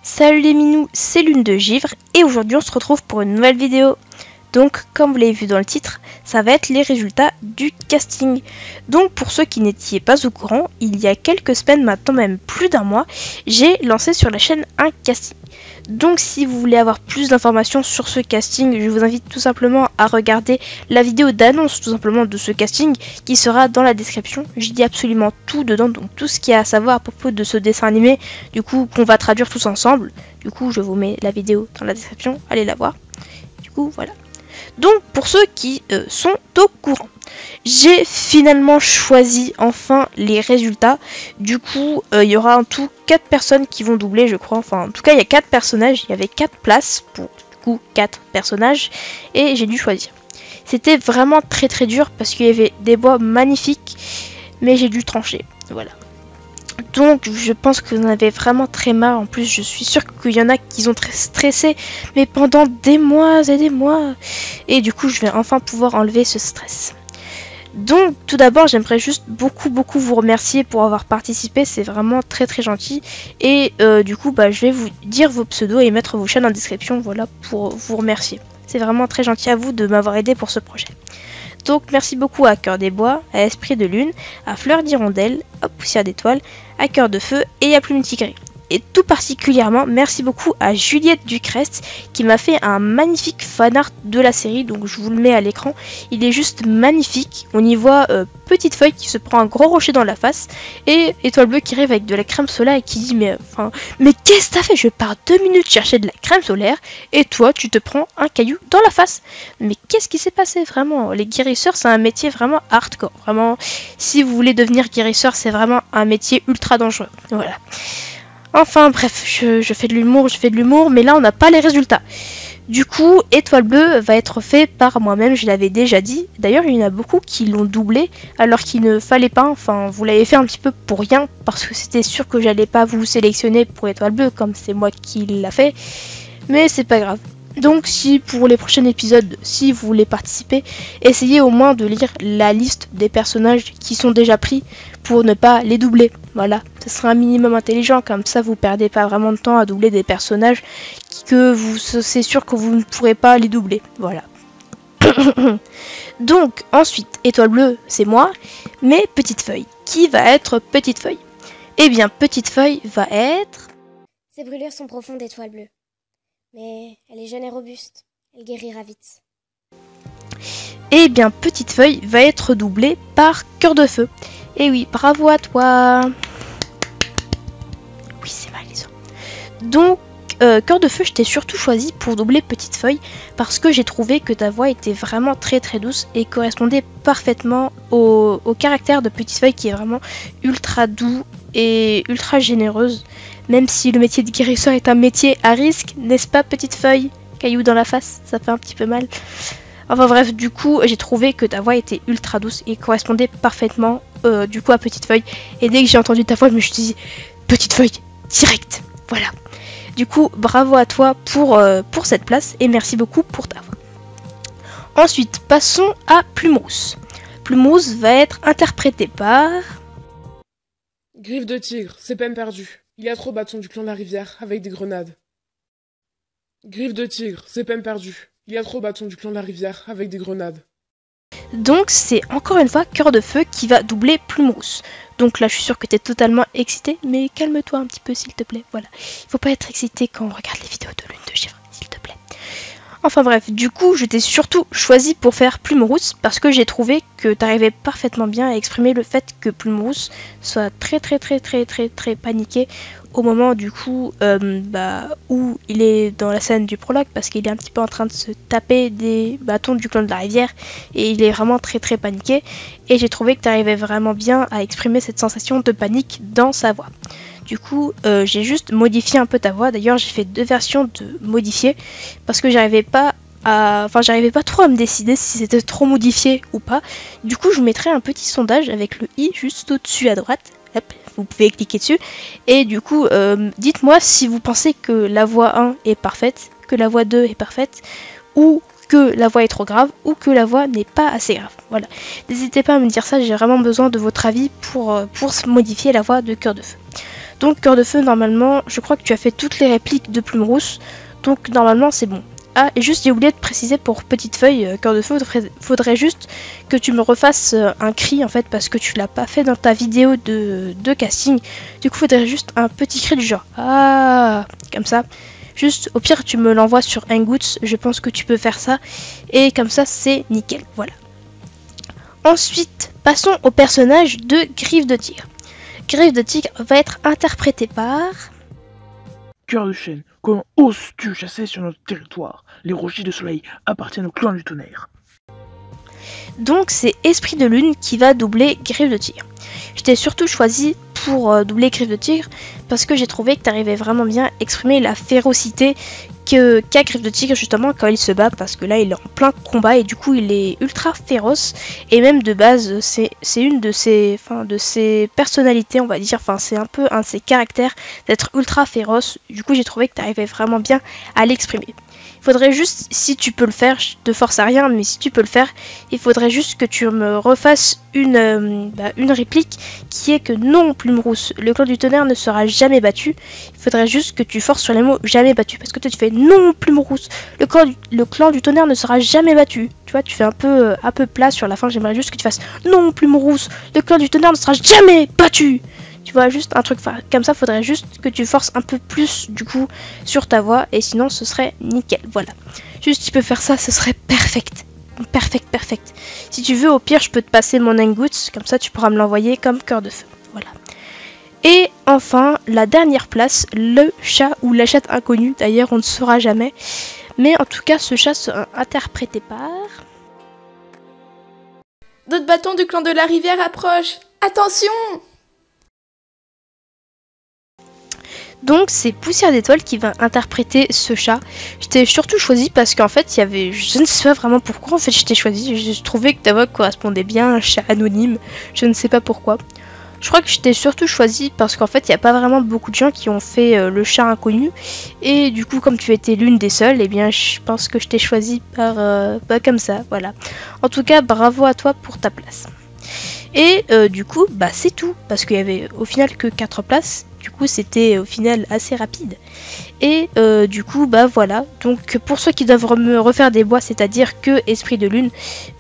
Salut les minous, c'est Lune de Givre et aujourd'hui on se retrouve pour une nouvelle vidéo. Donc comme vous l'avez vu dans le titre, ça va être les résultats du casting. Donc pour ceux qui n'étaient pas au courant, il y a quelques semaines, maintenant même plus d'un mois, j'ai lancé sur la chaîne un casting. Donc si vous voulez avoir plus d'informations sur ce casting, je vous invite tout simplement à regarder la vidéo d'annonce tout simplement de ce casting qui sera dans la description. J'y dis absolument tout dedans, donc tout ce qu'il y a à savoir à propos de ce dessin animé, du coup qu'on va traduire tous ensemble. Du coup je vous mets la vidéo dans la description, allez la voir. Du coup voilà. Donc pour ceux qui sont au courant, j'ai finalement choisi enfin les résultats. Du coup il y aura en tout 4 personnes qui vont doubler je crois. Enfin en tout cas il y a 4 personnages, il y avait 4 places pour du coup 4 personnages et j'ai dû choisir. C'était vraiment très dur parce qu'il y avait des bois magnifiques mais j'ai dû trancher, voilà. Donc je pense que vous en avez vraiment très marre. En plus je suis sûre qu'il y en a qui sont très stressés mais pendant des mois et des mois. Et du coup je vais enfin pouvoir enlever ce stress. Donc tout d'abord j'aimerais juste beaucoup vous remercier pour avoir participé. C'est vraiment très gentil. Et du coup je vais vous dire vos pseudos et mettre vos chaînes en description. Voilà, pour vous remercier. C'est vraiment très gentil à vous de m'avoir aidé pour ce projet. Donc merci beaucoup à Cœur des Bois, à Esprit de Lune, à Fleur d'Hirondelle, à Poussière d'Étoile, à Cœur de Feu et à Plume Tigrée. Et tout particulièrement, merci beaucoup à Juliette Ducrest qui m'a fait un magnifique fanart de la série. Donc je vous le mets à l'écran. Il est juste magnifique. On y voit Petite Feuille qui se prend un gros rocher dans la face. Et Étoile Bleue qui arrive avec de la crème solaire et qui dit mais qu'est-ce que t'as fait? Je pars 2 minutes chercher de la crème solaire et toi tu te prends un caillou dans la face. Mais qu'est-ce qui s'est passé vraiment? Les guérisseurs c'est un métier vraiment hardcore. Vraiment, si vous voulez devenir guérisseur c'est vraiment un métier ultra dangereux. Voilà. Enfin bref, je fais de l'humour, mais là on n'a pas les résultats. Du coup, Étoile Bleue va être fait par moi-même, je l'avais déjà dit. D'ailleurs, il y en a beaucoup qui l'ont doublé, alors qu'il ne fallait pas. Enfin, vous l'avez fait un petit peu pour rien, parce que c'était sûr que j'allais pas vous sélectionner pour Étoile Bleue, comme c'est moi qui l'a fait. Mais c'est pas grave. Donc si pour les prochains épisodes, si vous voulez participer, essayez au moins de lire la liste des personnages qui sont déjà pris pour ne pas les doubler. Voilà, ce sera un minimum intelligent, comme ça vous perdez pas vraiment de temps à doubler des personnages que c'est sûr que vous ne pourrez pas les doubler. Voilà. Donc ensuite, Étoile Bleue, c'est moi, mais Petite Feuille. Qui va être Petite Feuille? Eh bien, Petite Feuille va être... Ses brûlures sont profondes, Étoile Bleue. Mais elle est jeune et robuste. Elle guérira vite. Eh bien, Petite Feuille va être doublée par Cœur de Feu. Et oui, bravo à toi. Oui, c'est mal les autres. Donc, Cœur de Feu, je t'ai surtout choisi pour doubler Petite Feuille parce que j'ai trouvé que ta voix était vraiment très douce et correspondait parfaitement au caractère de Petite Feuille qui est vraiment ultra doux et ultra généreuse. Même si le métier de guérisseur est un métier à risque, n'est-ce pas Petite Feuille? Caillou dans la face, ça fait un petit peu mal. Enfin bref, du coup, j'ai trouvé que ta voix était ultra douce et correspondait parfaitement du coup à Petite Feuille. Et dès que j'ai entendu ta voix, je me suis dit, Petite Feuille, direct. Voilà. Du coup, bravo à toi pour cette place et merci beaucoup pour ta voix. Ensuite, passons à Plumerousse. Plumerousse va être interprétée par... Griffe de tigre, c'est peine perdue. Il y a trop bâtons du clan de la rivière avec des grenades. Griffe de tigre, c'est peine perdue. Il y a trop bâtons du clan de la rivière avec des grenades. Donc c'est encore une fois Cœur de Feu qui va doubler Plumerousse. Donc là je suis sûre que tu es totalement excité, mais calme-toi un petit peu s'il te plaît. Voilà, il faut pas être excité quand on regarde les vidéos de Lune de Givre, s'il te plaît. Enfin bref, du coup je t'ai surtout choisi pour faire Plumerousse parce que j'ai trouvé que tu arrivais parfaitement bien à exprimer le fait que Plumerousse soit très paniqué au moment du coup où il est dans la scène du prologue parce qu'il est un petit peu en train de se taper des bâtons du clan de la rivière et il est vraiment très paniqué et j'ai trouvé que tu arrivais vraiment bien à exprimer cette sensation de panique dans sa voix. Du coup, j'ai juste modifié un peu ta voix. D'ailleurs, j'ai fait 2 versions de modifier parce que j'arrivais pas trop à me décider si c'était trop modifié ou pas. Du coup, je mettrai un petit sondage avec le i juste au-dessus à droite. Hop, vous pouvez cliquer dessus. Et du coup, dites-moi si vous pensez que la voix 1 est parfaite, que la voix 2 est parfaite, ou que la voix est trop grave, ou que la voix n'est pas assez grave. Voilà. N'hésitez pas à me dire ça, j'ai vraiment besoin de votre avis pour modifier la voix de Cœur de Feu. Donc Cœur de Feu, normalement, je crois que tu as fait toutes les répliques de Plume Rousse. Donc normalement c'est bon. Ah, et juste j'ai oublié de préciser pour Petite Feuille, Cœur de Feu, faudrait juste que tu me refasses un cri en fait, parce que tu l'as pas fait dans ta vidéo de casting. Du coup faudrait juste un petit cri du genre ah, comme ça. Juste au pire tu me l'envoies sur Hangouts, je pense que tu peux faire ça. Et comme ça c'est nickel, voilà. Ensuite passons au personnage de Griffe de Tigre. Griffe de Tigre va être interprété par... Cœur de Chêne, comment oses-tu chasser sur notre territoire? Les rochers de soleil appartiennent au clan du tonnerre. Donc c'est Esprit de Lune qui va doubler Griffe de Tigre. Je t'ai surtout choisi pour doubler Griffe de Tigre parce que j'ai trouvé que tu arrivais vraiment bien à exprimer la férocité qu'a Griffe de Tigre justement quand il se bat, parce que là il est en plein combat et du coup il est ultra féroce, et même de base c'est une de ses personnalités, on va dire, enfin c'est un peu un de ses caractères d'être ultra féroce. Du coup j'ai trouvé que tu arrivais vraiment bien à l'exprimer. Il faudrait juste, si tu peux le faire, je te force à rien, mais si tu peux le faire, il faudrait juste que tu me refasses une réplique qui est que non, Plume Rousse, le clan du tonnerre ne sera jamais battu. Il faudrait juste que tu forces sur les mots jamais battu, parce que toi tu fais non, Plume Rousse, le clan du tonnerre ne sera jamais battu. Tu vois, tu fais un peu plat sur la fin, j'aimerais juste que tu fasses non, Plume Rousse, le clan du tonnerre ne sera jamais battu. Tu vois, juste un truc comme ça, faudrait juste que tu forces un peu plus du coup sur ta voix, et sinon ce serait nickel, voilà. Juste tu peux faire ça, ce serait parfait. Parfait. Si tu veux, au pire, je peux te passer mon Hangouts, comme ça tu pourras me l'envoyer comme Cœur de Feu, voilà. Et enfin, la dernière place, le chat ou la chatte inconnue, d'ailleurs on ne saura jamais. Mais en tout cas, ce chat sera interprété par... D'autres bâtons du clan de la rivière approchent. Attention! Donc c'est Poussière d'étoile qui va interpréter ce chat. Je t'ai surtout choisi parce qu'en fait il y avait, je ne sais pas vraiment pourquoi en fait je t'ai choisi, je trouvais que ta voix correspondait bien à un chat anonyme, je ne sais pas pourquoi. Je crois que je t'ai surtout choisi parce qu'en fait il n'y a pas vraiment beaucoup de gens qui ont fait le chat inconnu, et du coup comme tu étais l'une des seules, et bien je pense que je t'ai choisi par comme ça, voilà. En tout cas bravo à toi pour ta place. Et du coup bah c'est tout, parce qu'il y avait au final que 4 places. Du coup c'était au final assez rapide. Et du coup bah voilà. Donc pour ceux qui doivent me refaire des voix, c'est-à-dire que Esprit de Lune,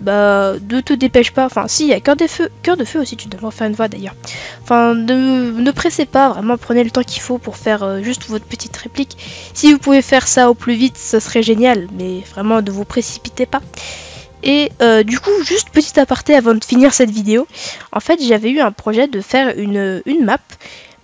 bah ne te dépêche pas. Enfin si, il y a Cœur de Feu aussi, tu devrais refaire une voix d'ailleurs. Enfin ne pressez pas, vraiment prenez le temps qu'il faut pour faire juste votre petite réplique. Si vous pouvez faire ça au plus vite, ça serait génial, mais vraiment ne vous précipitez pas. Et du coup, juste petit aparté avant de finir cette vidéo, en fait j'avais eu un projet de faire une map,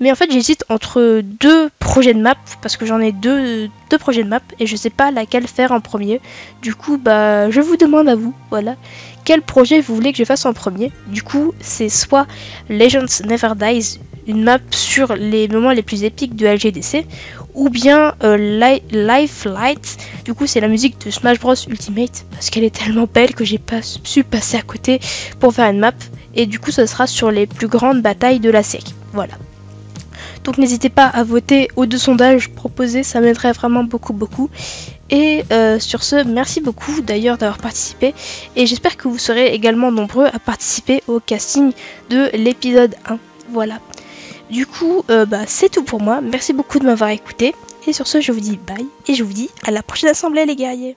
mais en fait j'hésite entre deux projets de map, parce que j'en ai deux projets de map et je sais pas laquelle faire en premier. Du coup bah je vous demande à vous, voilà, quel projet vous voulez que je fasse en premier. Du coup c'est soit Legends Never Dies, une map sur les moments les plus épiques de LGDC, ou bien Life Light. Du coup c'est la musique de Smash Bros Ultimate, parce qu'elle est tellement belle que j'ai pas su passer à côté pour faire une map, et du coup ça sera sur les plus grandes batailles de la série, voilà. Donc n'hésitez pas à voter aux 2 sondages proposés, ça m'aiderait vraiment beaucoup. Et sur ce, merci beaucoup d'ailleurs d'avoir participé, et j'espère que vous serez également nombreux à participer au casting de l'épisode 1, voilà. Du coup, bah, c'est tout pour moi, merci beaucoup de m'avoir écouté, et sur ce je vous dis bye, et je vous dis à la prochaine assemblée les guerriers.